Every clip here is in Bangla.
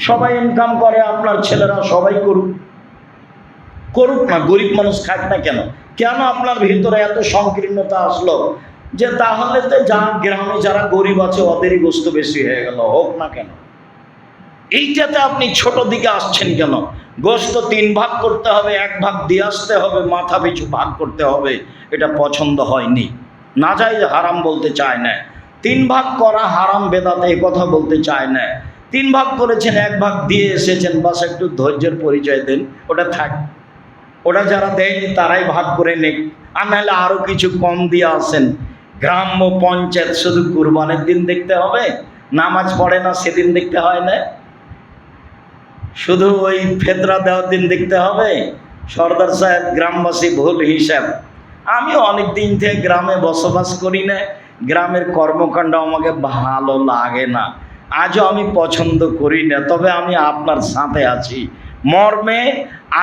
সবাই ইনকাম করে, আপনার ছেলেরা সবাই করুক, করুক না, গরিব মানুষ খাক না কেন? কেন আপনার ভিতরে এত সংকীর্ণতা আসলো যে তাহলে তো যা গ্রামে যারা গরিব আছে ওদেরই গোস্ত বেশি হয়ে গেল, হোক না কেন? এইটাতে আপনি ছোট দিকে আসছেন কেন? গোস্ত 3 ভাগ করতে হবে, 1 ভাগ দিয়ে আসতে হবে, মাথা পিছু ভাগ করতে হবে, এটা পছন্দ হয়নি। না যাই হারাম বলতে চায় না, 3 ভাগ করা হারাম বেদাতে এ কথা বলতে চায় না। 3 ভাগ করেছেন, 1 ভাগ দিয়ে এসেছেন, বাস একটু ধৈর্যের পরিচয় দেন, ওটা থাক। ওটা যারা দেয়নি তারাই ভাগ করে নেক, আর নাহলে আরও কিছু কম দিয়ে আসেন। গ্রাম্য পঞ্চায়েত শুধু কুরবানির দিন দেখতে হবে, নামাজ পড়ে না সেদিন দেখতে হয় না, শুধু ওই ফেতরা দেওয়ার দিন দেখতে হবে। সর্দার সাহেব, গ্রামবাসী ভুল হিসাব। আমি অনেক দিন থেকে গ্রামে বসবাস করি না, গ্রামের কর্মকাণ্ড আমাকে ভালো লাগে না, আজও আমি পছন্দ করি না। তবে আমি আপনার সাথে আছি মর্মে।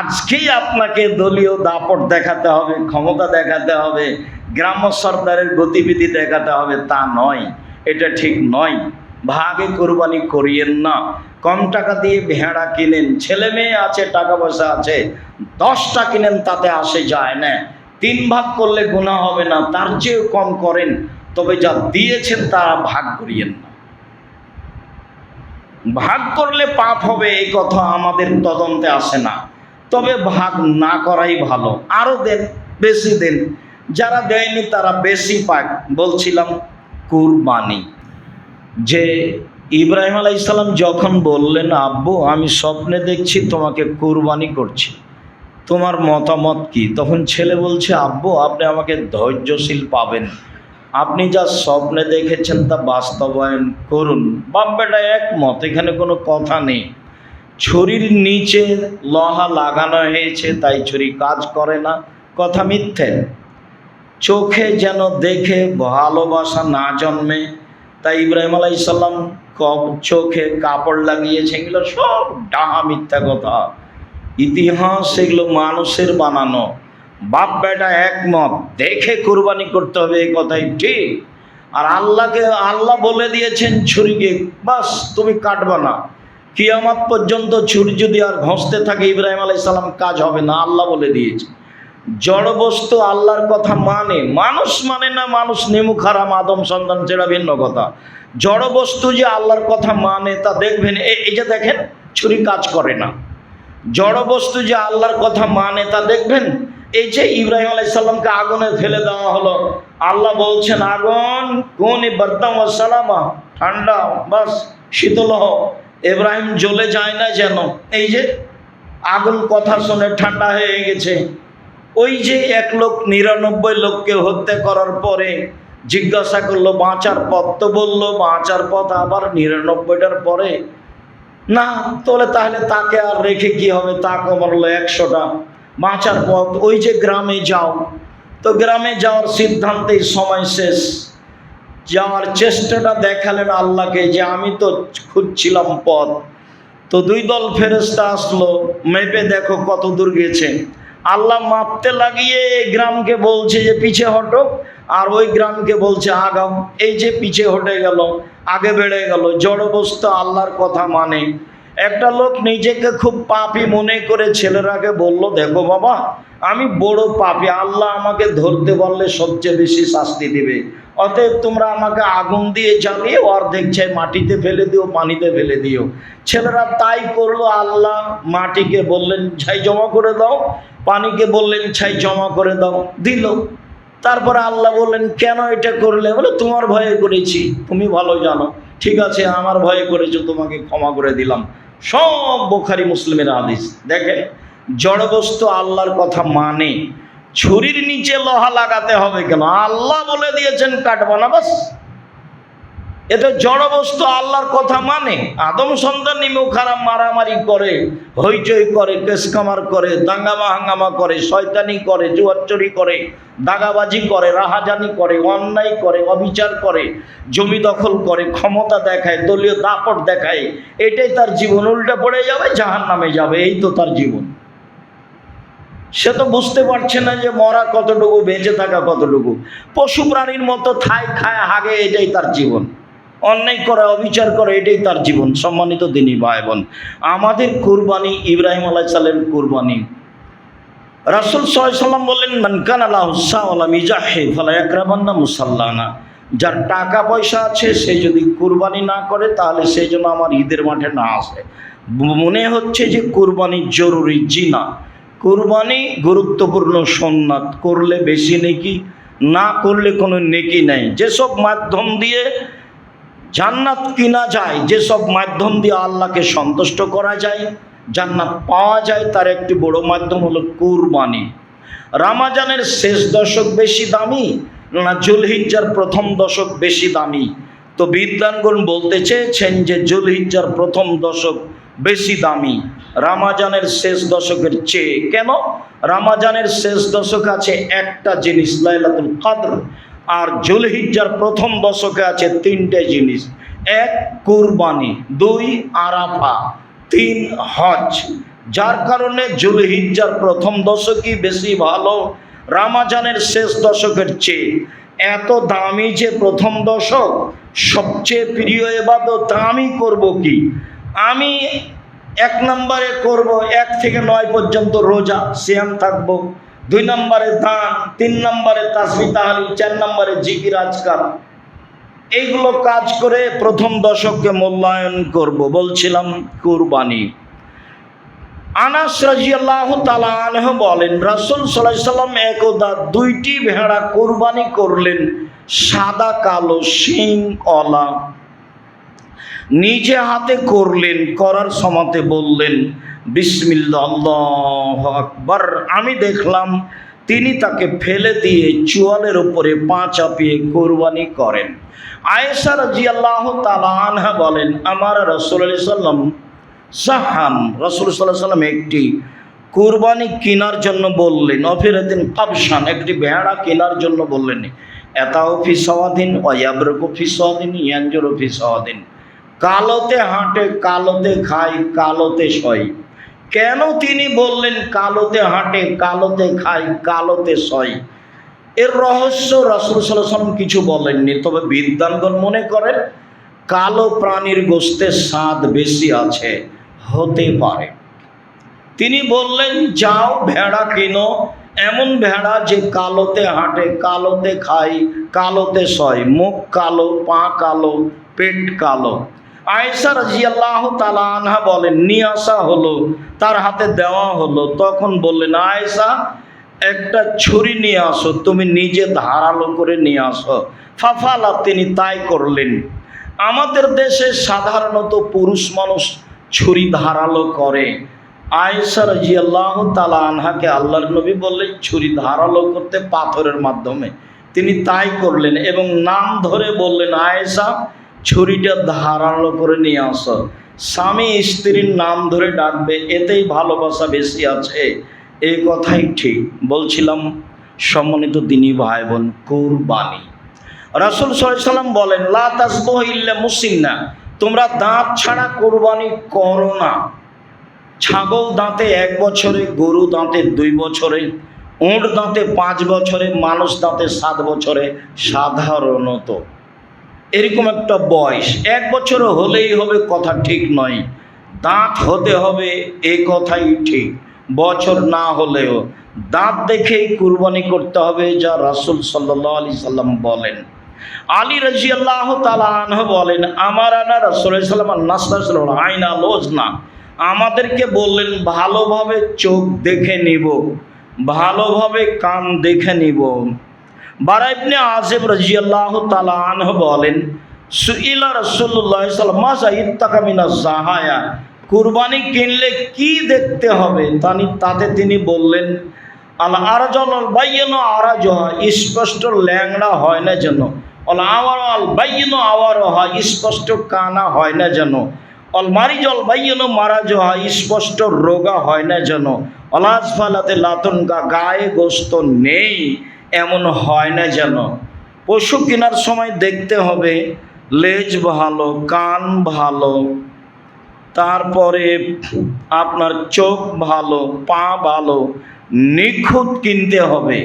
আজকেই আপনাকে দলীয় দাপট দেখাতে হবে, ক্ষমতা দেখাতে হবে, গ্রাম্য সর্দারের গতিবিধি দেখাতে হবে, তা নয়, এটা ঠিক নয়। ভাগে কোরবানি করিয়েন না। কম টাকা দিয়ে ভেড়া কিনেন, ছেলে মেয়ে আছে, টাকা পয়সা আছে, 10টা কিনেন, তাতে আসে যায় না। 3 ভাগ করলে গুনাহ হবে না, তার চেয়েও কম করেন, তবে যা দিয়েছেন তা ভাগ করিয়েন না। ভাগ করলে পাপ হবে এই কথা আমাদের তদন্তে আসে না, তবে ভাগ না করাই ভালো। আরও দেন, বেশি দেন, যারা দেয়নি তারা বেশি পাক। বলছিলাম কুরবানি, যে ইব্রাহিম আলাইহিস সালাম যখন বললেন, আব্বু আমি স্বপ্নে দেখছি তোমাকে কুরবানি করছি, তোমার মতামত কি? তখন ছেলে বলছে, আব্বু আপনি আমাকে ধৈর্যশীল পাবেন, আপনি যা স্বপ্নে দেখেছেন তা বাস্তবায়ন করুন। বাপ বেটা একমত, এখানে কোনো কথা নেই। ছুরির নিচে লোহা লাগানো হয়েছে তাই ছুরি কাজ করে না, কথা মিথ্যে। চোখে যেন দেখে ভালোবাসা না জন্মে, তাই ইব্রাহিম আলাইহিস সালাম চোখে কাপড় লাগিয়েছে, এগুলো সব ডাহা মিথ্যা কথা, ইতিহাস, এগুলো মানুষের বানানো। বাপ বেটা একমত, দেখে কুরবানি করতে হবে, এই কথাই ঠিক। আর আল্লাহ বলে দিয়েছেন ছুরিকে, বাস তুমি কাটবা না, কিয়ামত পর্যন্ত ছুরি যদি আর ঘষতে থাকে ইব্রাহিম আলাইহিস সালাম কাজ হবে না, আল্লাহ বলে দিয়েছে। জড় বস্তু আল্লাহর কথা মানে, মানুষ মানে না, মানুষ নিমুখ হারাম, আদম সন্তান সেটা ভিন্ন কথা। জড় বস্তু যে আল্লাহর কথা মানে তা দেখবেন, এই যে দেখেন ছুরি কাজ করে না। জড় বস্তু যে আল্লাহর কথা মানে তা দেখবেন, এই যে ইব্রাহিম আলাইহিস সালামকে আগুনে ফেলে দেওয়া হলো, আল্লাহ বলছেন আগুন কুনি বারদাম ওয়া সালামা, ঠান্ডা, বাস শীতল হও। ইব্রাহিম জ্বলে যায় না যেন, এই যে আগুন কথা শুনে ঠান্ডা হয়ে গেছে। ওই যে 1 লোক 99 লোককে হত্যা করার পরে জিজ্ঞাসা করলো বাঁচার পথ, তো বললো বাঁচার পথ আবার 99টার পরে না, তাহলে তাকে আর রেখে কি হবে, তাকে বললো 100টা বাঁচার পথ। ওই যে গ্রামে যাও, তো গ্রামে যাওয়ার সিদ্ধান্তেই সময় শেষ। যাওয়ার চেষ্টাটা দেখালেন আল্লাহকে যে আমি তো খুঁজছিলাম পথ। তো 2 দল ফেরেশতা আসলো, মেপে দেখো কত দূর গেছে। আল্লাহ মাপতে লাগিয়ে এই গ্রামকে বলছে যে পিছে হটো, আর ওই গ্রামকে বলছে আগাও। এই যে পিছে হটে গেল, আগে বেড়ে গেল। জড়বস্তু আল্লাহর কথা মানে। একটা লোক নিজেকে খুব পাপী মনে করে ছেলেরাকে বলল, দেখো বাবা আমি বড় পাপী, আল্লাহ আমাকে ধরতে বললে সবচেয়ে বেশি শাস্তি দিবে, অতএব তোমরা আমাকে আগুন দিয়ে জ্বালিয়ে অর্ধেক ছাই মাটিতে ফেলে দিও, পানিতে ফেলে দিও। ছেলেরা তাই করলো। আল্লাহ মাটিকে বললেন ছাই জমা করে দাও, পানিকে বললেন ছাই জমা করে দাও, দিল। তারপরে আল্লাহ বললেন কেন এটা করলে? বলে তোমার ভয়ে করেছি, তুমি ভালো জানো। ঠিক আছে, আমার ভয়ে করেছো, তোমাকে ক্ষমা করে দিলাম। সব বুখারী মুসলিমের হাদিস। দেখেন জড়বস্তু আল্লাহর কথা মানে, ছুরির নিচে লোহা লাগাতে হবে কেন? আল্লাহ বলে দিয়েছেন কাটবো না, বাস। এতে জড়বস্তু আল্লাহর কথা মানে। আদম সন্তান নিমুখ হারাম, মারামারি করে, হইচই করে, কেসকামার করে, দাঙ্গামা হাঙ্গামা করে, শয়তানি করে, জুয়াচুরি করে, দাগাবাজি করে, রাহাজানি করে, অন্যায় করে, অবিচার করে, জমি দখল করে, ক্ষমতা দেখায়, দলীয় দাপট দেখায়, এটাই তার জীবন। উল্টে পড়ে যাবে, জাহান্নামে যাবে, এই তো তার জীবন। সে তো বুঝতে পারছে না যে মরা কতটুকু, বেঁচে থাকা কতটুকু। পশু প্রাণীর মতো থাই খায়, হাগে, এটাই তার জীবন। অন্যায় করে, অবিচার করে, এটাই তার জীবন। সম্মানিত দিনী ভাই বোন, আমাদের কুরবানি ইব্রাহিম আলাইহিস সালামের কুরবানি। রাসূল সাল্লাল্লাহু আলাইহি ওয়াসাল্লাম বললেন, মান কানা লাহু সাওয়ালা মিজাহি ফালা ইয়াকরাবান্না মুসাল্লানা। যার টাকা পয়সা আছে সে যদি কুরবানি না করে তাহলে সে যেন আমার ঈদের মাঠে না আসে। মনে হচ্ছে যে কুরবানি জরুরি, জি না। কুরবানি গুরুত্বপূর্ণ সুন্নাত, করলে বেশি নেকি, না করলে কোনো নেকি নাই। যেসব মাধ্যম দিয়ে জান্নাত কিনা যায়, যেসব মাধ্যম দিয়ে আল্লাহকে সন্তুষ্ট করা যায়, জান্নাত পাওয়া যায়, তার একটি বড় মাধ্যম হলো কুরবানি। রমজানের শেষ দশক বেশি দামি না যুলহিজ্জার প্রথম দশক বেশি দামি? তো বিদ্বানগণ বলতে চেয়েছেন যে যুলহিজ্জার প্রথম দশক বেশি দামি রমজানের শেষ দশকের চেয়ে। কেন? রমজানের শেষ দশক আছে একটা জিনিস, লাইলাতুল কদর, আর যুলহিজ্জার প্রথম দশকে আছে তিনটে জিনিস। এক, কুরবানি; দুই, আরাফা; তিন, হজ। যার কারণে যুলহিজ্জার প্রথম দশকই বেশি ভালো রমজানের শেষ দশকের চেয়ে। এত দামি যে প্রথম দশক, সবচেয়ে প্রিয় ইবাদত আমি করব কি? আমি 1 নম্বরে করব 1 থেকে 9 পর্যন্ত রোজা, সিয়াম থাকবো। 2 নম্বরে দান, 3 নম্বরে তাসবিহ তাহলিল, 4 নম্বরে জিকির আজকার। এইগুলো কাজ করে প্রথম দশককে মূল্যায়ন করব। বলছিলাম কুরবানি। আনাস রাদিয়াল্লাহু তাআলা আনহু বলেন, রাসূল সাল্লাল্লাহু আলাইহি সাল্লাম একদা 2টি ভেড়া কুরবানি করলেন, সাদা কালো শিং-ওয়ালা। নিজে হাতে করলেন, করার সময়তে বললেন বিসমিল্লাহ, আল্লাহু আকবার। আমি দেখলাম তিনি তাকে ফেলে দিয়ে চোয়ালের উপরে পা চাপিয়ে কুরবানি করেন। আয়েশা রাদিয়াল্লাহু তাআলা আনহা বলেন, আমার রাসূলুল্লাহ সাল্লাম সাহাম, রাসূল সাল্লাল্লাহু আলাইহি সাল্লাম একটি কুরবানি কেনার জন্য বললেন, অফিরাতিন কাবশান, একটি ভেড়া কেনার জন্য বললেন। এতাও ফি সাওয়াদিন ওয়া ইয়াবরুকু ফি সাওয়াদিন ইয়ানজুরু ফি সাওয়াদিন। কালোতে হাঁটে, কালোতে খায়, কালোতে সয়। কেন তিনি বললেন কালোতে হাঁটে, কালোতে খায়, কালোতে সয়? এর রহস্য রাসূল সাল্লাল্লাহু আলাইহি সাল্লাম কিছু বলেননি। তবে বিদ্বানগণ মনে করেন কালো প্রাণীর গোশতের স্বাদ বেশি আছে, হতে পারে। তিনি বললেন, যাও ভেড়া কিনো, এমন ভেড়া যে কালোতে হাঁটে, কালোতে খায়, কালোতে সয়, মুখ কালো, পা কালো, পেট কালো। আয়েশা রাদিয়াল্লাহু তাআলা আনহা বলেন, নিয়ে আসা হলো, তার হাতে দেওয়া হলো। তখন বললেন, আয়েশা একটা ছুরি নিয়ে আসো, তুমি নিজে ধারালো করে নিয়ে আসো। ফাফালা, তিনি তাই করলেন। আমাদের দেশে সাধারণত পুরুষ মানুষ ছুরি ধারালো করে। আয়েশা রাদিয়াল্লাহু তাআলা আনহাকে আল্লাহর নবী বললেন ছুরি ধারালো করতে পাথরের মাধ্যমে। তিনি তাই করলেন এবং নাম ধরে বললেন, আয়েশা ছুরিটা ধারালো করে নিয়ে আসো। স্বামী স্ত্রীর নাম ধরে ডাকবে, এতেই ভালোবাসা বেশি আছে, এই কথাই ঠিক। বলছিলাম সম্মানিত দিনী ভাই বোন, কুরবানি। রাসূল সাল্লাল্লাহু আলাইহি সাল্লাম বলেন, লা তাসবুহু ইল্লা মুসিন্না, তোমরা দাঁত ছাড়া কুরবানি করো না। ছাগল দাঁতে 1 বছরে, গরু দাঁতে 2 বছরে, উট দাঁতে 5 বছরে, মানুষ দাঁতে 7 বছরে সাধারণত। এরকম একটা বয়স। 1 বছর হলেই হবে কথা ঠিক নয়, দাঁত হতে হবে এ কথাই ঠিক। বছর না হলেও দাঁত দেখেই কুরবানি করতে হবে, যা রাসূল সাল্লাল্লাহু আলাইহি সাল্লাম বলেন। আলী রাদিয়াল্লাহু তাআলা আনহু বলেন, আমার আনা রাসূলুল্লাহ সাল্লাল্লাহু আলাইহি ওয়াসাল্লাম আইনা লোজনা, আমাদেরকে বললেন ভালোভাবে চোখ দেখে নিব, ভালোভাবে কান দেখে নিব। বারা ইবনে আযিব রাদিয়াল্লাহু তাআলা আনহু বলেন, সুইলা রাসূলুল্লাহ সাল্লাল্লাহু আলাইহি ওয়াসাল্লাম মাযা ইত্তাকা মিনাজ যাহায়া, কুরবানি কিনলে কি দেখতে হবে? তাতে তিনি বললেন, আল আরজাল বাইয়িনু আরাজহা, স্পষ্ট ল্যাংড়া হয় না যেন। অল আওয়াল বাইয়িনু আওয়ারহা, স্পষ্ট কানা হয় না যেন। অল মারিজল বাইয়িনু মারাজহা, স্পষ্ট রোগা হয় না যেন। অলাজফালাতে লাতুনকা, গায়ে গোশত নেই এমন হয় না যেন। পশু কেনার সময় দেখতে হবে লেজ ভালো, কান ভালো, তারপরে আপনার চোখ ভালো, পা ভালো, নিখুঁত কিনতে হবে।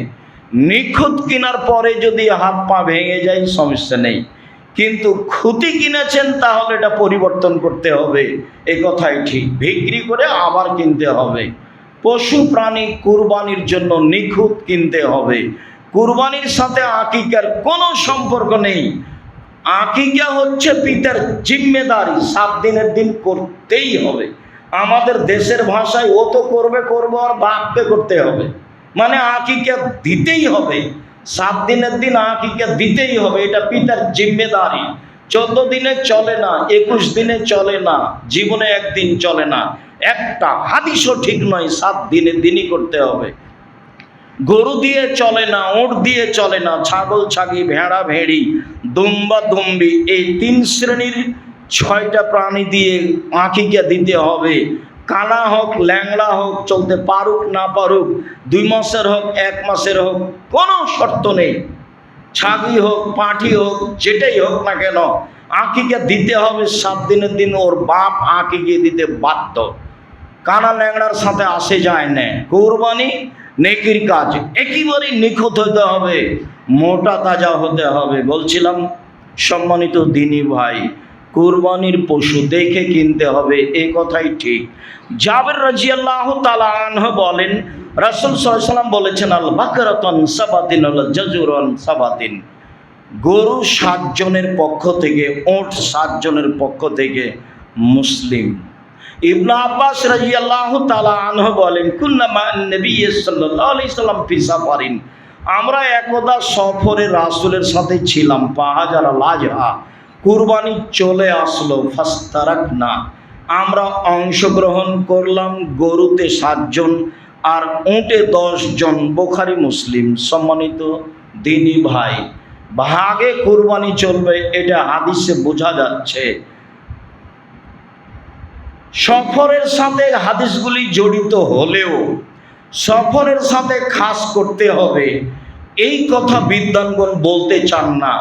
নিখুঁত কেনার পরে যদি হাত পা ভেঙে যায় সমস্যা নেই, কিন্তু খুঁতি কিনেছেন তাহলে এটা পরিবর্তন করতে হবে, এ কথাই ঠিক। বিক্রি করে আবার কিনতে হবে। পশু প্রাণী কুরবানির জন্য নিখুঁত কিনতে হবে। কুরবানির সাথে আকিকার কোনো সম্পর্ক নেই। আকিকা হচ্ছে পিতার জিম্মেদারি, 7 দিনের দিন করতেই হবে। আমাদের দেশের ভাষায় ও তো করবে আর বাপকে করতে হবে, মানে আকিকা দিতেই হবে। 7 দিনের দিন আকিকা দিতেই হবে, এটা পিতার জিম্মেদারি। 14 দিনে চলে না, 21 দিনে চলে না, জীবনে একদিন চলে না। একটা হাদিসও ঠিক নয়, 7 দিনের দিনই করতে হবে। গরু দিয়ে চলে না, ওট দিয়ে চলে না, ছাগল ছাগি, ভেড়া ভেড়ি, দুম্বা দুম্বি, এই 3 শ্রেণীর 6টা প্রাণী দিয়ে আকিকা দিতে হবে। কানা হোক, ল্যাংড়া হোক, চলতে পারুক না পারুক, 2 মাসের হোক, 1 মাসের হোক, কোনো শর্ত নেই। ছাগি হোক, পাঁঠি হোক, যেটাই হোক না কেন, আকিকা দিতে হবে। 7 দিনের দিন ওর বাপ আকিকা দিতে বাধ্য। কানা ল্যাংড়ার সাথে আসে যায় না। কুরবানি নেকির কাজ, একেবারেই নিখুঁত হতে হবে, মোটা তাজা হতে হবে। বলছিলাম সম্মানিত দিনী ভাই, কুরবানির পশু দেখে কিনতে হবে, এই কথাই ঠিক। জাবের রাদিয়াল্লাহু তাআলা আনহু বলেন, রাসূল সাল্লাল্লাহু আলাইহি ওয়াসাল্লাম বলেছেন, আল বাকরাতুন সাবাতিন আল জাজুরুন সাবাতিন, গরু 7 জনের পক্ষ থেকে, ওট 7 জনের পক্ষ থেকে। মুসলিম। ইবনে আব্বাস রাদিয়াল্লাহু তাআলা আনহু বলেন, কুন্না মান নবী সাল্লাল্লাহু আলাইহি সাল্লাম ফি সাফারিন, আমরা একদা সফরে রাসূলের সাথে ছিলাম। ফাহাজার লাজহা, কুরবানি চলে আসলো। ফাস্তারাকনা, আমরা অংশগ্রহণ করলাম। গরুতে 7 জন আর উটে 10 জন। বুখারী মুসলিম। সম্মানিত দিনী ভাই, ভাগে কুরবানি চলবে, এটা হাদিসে বোঝা যাচ্ছে। সফরের সাথে হাদিসগুলি জড়িত হলেও সফরের সাথে খাস করতে হবে, এই কথা বিদ্বানগণ বলতে চান না।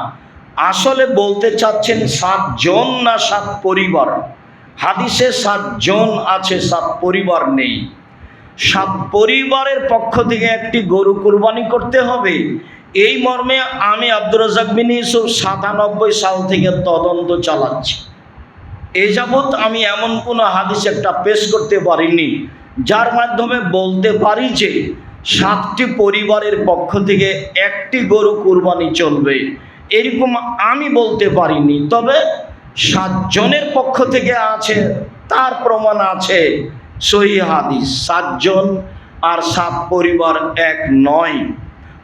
আসলে বলতে চাচ্ছেন 7 জন না 7 পরিবার। হাদিসে 7 জন আছে, 7 পরিবার নেই। 7 পরিবারের পক্ষ থেকে একটি গরু কুরবানি করতে হবে, এই মর্মে আমি আব্দুর রাজ্জাক বিন ইউসুফ 97 সাল থেকে তদন্ত চালাচ্ছি। এ যাবৎ আমি এমন কোনো হাদিস একটা পেশ করতে পারিনি যার মাধ্যমে বলতে পারি যে 7টি পরিবারের পক্ষ থেকে একটি গরু কুরবানি চলবে, এরকম আমি বলতে পারিনি। তবে 7 জনের পক্ষ থেকে আছে, তার প্রমাণ আছে সহিহ হাদিস। 7 জন আর 7 পরিবার এক নয়।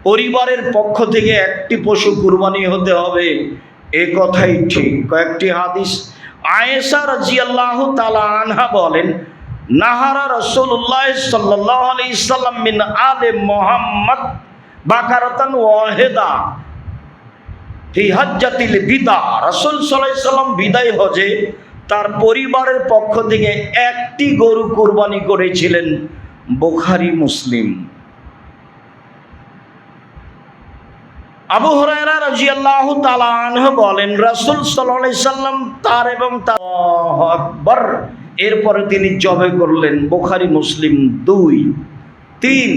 পরিবারের পক্ষ থেকে একটি পশু কুরবানি হতে হবে, এ কথাই ঠিক। কয়েকটি হাদিস। আয়েশা রাদিয়াল্লাহু তাআলা আনহা বলেন, নাহারা রাসূলুল্লাহ সাল্লাল্লাহু আলাইহি সাল্লাম মিন আলে মুহাম্মদ বাকারাতান ওয়াহিদা ফি হজ্জাতিল বিদা, রাসূল সাল্লাল্লাহু আলাইহি সাল্লাম বিদায় হজে তার পরিবারের পক্ষ থেকে একটি গরু কুরবানি করেছিলেন। বুখারী মুসলিম। আবু হুরায়রা রাদিয়াল্লাহু তাআলা আনহু বলেন, রাসূল সাল্লাল্লাহু আলাইহি সাল্লাম তার এবং তার আল্লাহু আকবার, এরপরে তিনি জবে করলেন। বুখারী মুসলিম 2, 3।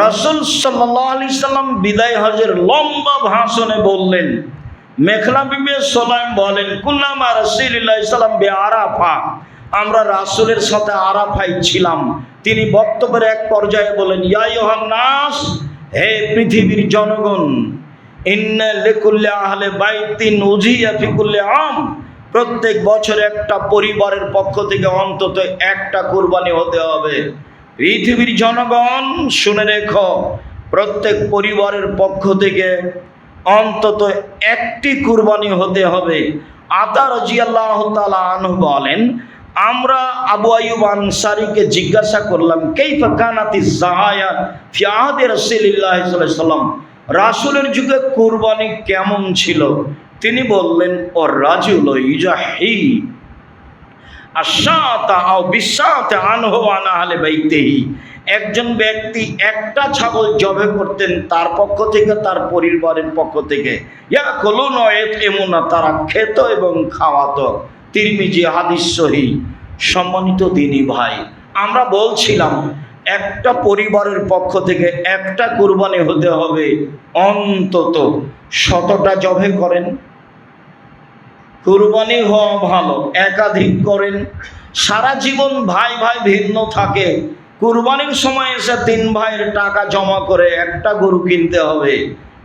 রাসূল সাল্লাল্লাহু আলাইহি সাল্লাম বিদায় হজের লম্বা ভাষণে বললেন, মেখলা বিবি সুলাইম বলেন, কুল্লামা রাসূলুল্লাহ সাল্লাম বিআরাফা, আমরা রাসূলের সাথে আরাফায় ছিলাম। তিনি বক্তব্যের এক পর্যায়ে বলেন, ইয়া আইয়ুহান নাস, হে পৃথিবীর জনগণ, ইন্না লিকুল্লি আহলি বাইতিন উযিয়া ফি কুল্লি আম, প্রত্যেক বছর একটা পরিবারের পক্ষ থেকে অন্তত একটা কুরবানি হতে হবে। পৃথিবীর জনগণ শুনে রেখো, প্রত্যেক পরিবারের পক্ষ থেকে অন্তত একটি কুরবানি হতে হবে। আতা রাদিয়াল্লাহু তাআলা আনহু বলেন, আমরা আবু আইয়ুব আনসারীকে জিজ্ঞাসা করলাম, কাইফা কানাতিজ যাহায়া ফি আহদি রাসূলিল্লাহ সাল্লাল্লাহু আলাইহি ওয়াসাল্লাম, রাসূলের যুগে কুরবানি কেমন ছিল? তিনি বললেন, ও রাজুল ইজাহি আশাতা আও বিশাতা আনহু আনা আহলি বাইতিহি, একজন ব্যক্তি একটা ছাগল জবে করতেন তার পক্ষ থেকে, তার পরিবারের পক্ষ থেকে। ইয়াকুলুনা ইয়াতঈমুনা, তারা খেত এবং খাওয়াতো। তিরমিজি হাদিস সহিহ। সম্মানিত দিনী ভাই, আমরা বলছিলাম একটা পরিবারের পক্ষ থেকে একটা কুরবানি হতে হবে। অন্তত 100টা জবে করেন, কুরবানি হওয়া ভালো, একাধিক করেন। সারা জীবন ভাই ভাই ভিন্ন থাকে, কুরবানির সময় এসে 3 ভাইয়ের টাকা জমা করে একটা গরু কিনতে হবে,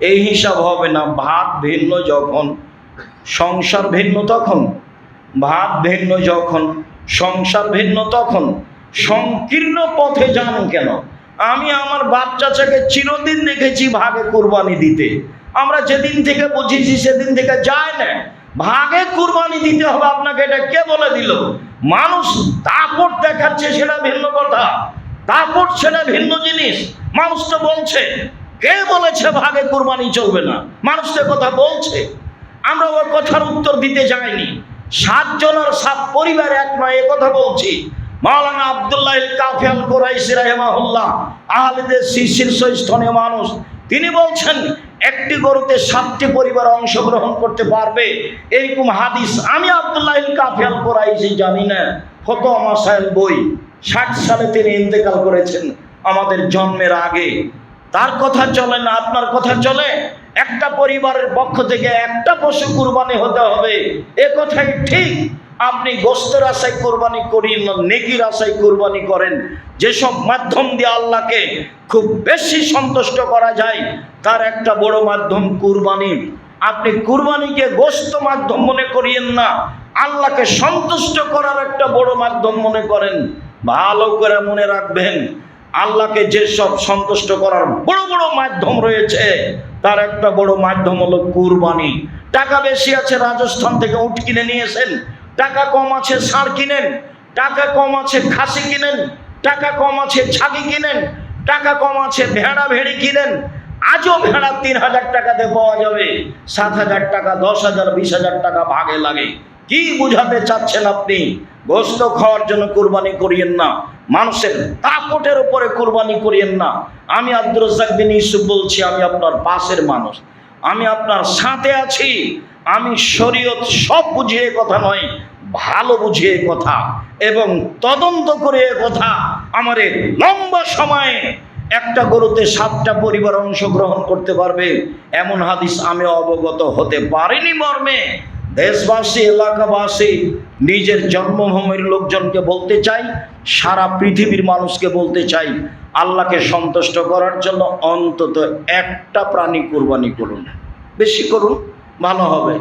এই হিসাব হবে না। ভাত ভিন্ন যখন, সংসার ভিন্ন তখন, ভাত ভিন্ন যখন, সংসার ভিন্ন তখন সংকীর্ণ পথে যান কেন? আমি আমার বাপ চাচাকে চিরদিন দেখেছি ভাগে কুরবানি দিতে। আমরা যেদিন থেকে বুঝেছি সেদিন থেকে যায় না। ভাগে কুরবানি দিতে হবে আপনাকে, এটা কে বলে দিল? মানুষ দাপট দেখাচ্ছে, সেটা ভিন্ন কথা। দাপট সেটা ভিন্ন জিনিস। মানুষ তো বলছে, কে বলেছে ভাগে কুরবানি চলবে না? মানুষ তো কথা বলছে, আমরা ওর কথার উত্তর দিতে যাইনি। 7 জনের 7 পরিবার এক নয়, এ কথা বলছি। মাওলানা আব্দুল্লাহ কাফি আল কুরাইশি রাহিমাহুল্লাহ, আহলেদের শীর্ষস্থানীয় মানুষ, তিনি বলছেন একটি গরুতে 7টি পরিবার অংশগ্রহণ করতে পারবে, এরকম হাদিস আমি আব্দুল্লাহ কাফি আল কুরাইশি জানি না। ফতোয়া মাসাইল বই, 60 সালে তিনি ইন্তেকাল করেছেন, আমাদের জন্মের আগে। তার কথা চলে না, আপনার কথা চলে? একটা পরিবারের পক্ষ থেকে একটা পশু কুরবানি হতে হবে, এ কথাই ঠিক। আপনি গোস্তের আশায় কুরবানি করেন না, নেকির আশায় কুরবানি করেন। যেসব মাধ্যম দিয়ে আল্লাহকে খুব বেশি সন্তুষ্ট করা যায়, তার একটা বড় মাধ্যম কুরবানি। আপনি কুরবানিকে গোস্ত মাধ্যম মনে করিয়েন না, আল্লাহকে সন্তুষ্ট করার একটা বড় মাধ্যম মনে করেন। ভালো করে মনে রাখবেন, আল্লাহকে যেসব সন্তুষ্ট করার বড় বড় মাধ্যম রয়েছে, তার একটা বড় মাধ্যম হলো কুরবানি। টাকা বেশি আছে, রাজস্থান থেকে উট কিনে নিয়েছেন। টাকা কম আছে, ষাঁড় কিনেন। টাকা কম আছে, খাসি কিনেন। টাকা কম আছে, ছাগি কিনেন। টাকা কম আছে, ভেড়া ভেড়ি কিনেন। আজও ভেড়া 3000 টাকাতে পাওয়া যাবে, 7000 টাকা, 10,000, 20,000 টাকা ভাগে লাগে। কি বুঝাতে চাচ্ছেন আপনি? গোস্ত খাওয়ার জন্য কুরবানি করিয়েন না, মানুষের দাপটের উপরে কুরবানি করিয়েন না। আমি আব্দুর রাজ্জাক বিন ইউসুফ বলছি, আমি আপনার পাশের মানুষ, আমি আপনার সাথে আছি। আমি শরীয়ত সব বুঝিয়ে কথা নয়, ভালো বুঝিয়ে কথা এবং তদন্ত করে কথা। আমার লম্বা সময়ে একটা গরুতে 7টা পরিবার অংশগ্রহণ করতে পারবে এমন হাদিস আমি অবগত হতে পারিনি মর্মে দেশবাসী, এলাকাবাসী, নিজের জন্মভূমির লোকজনকে বলতে চাই, সারা পৃথিবীর মানুষকে বলতে চাই, আল্লাহকে সন্তুষ্ট করার জন্য অন্তত একটা প্রাণী কুরবানি করুন, বেশি করুন, ভালো হবে।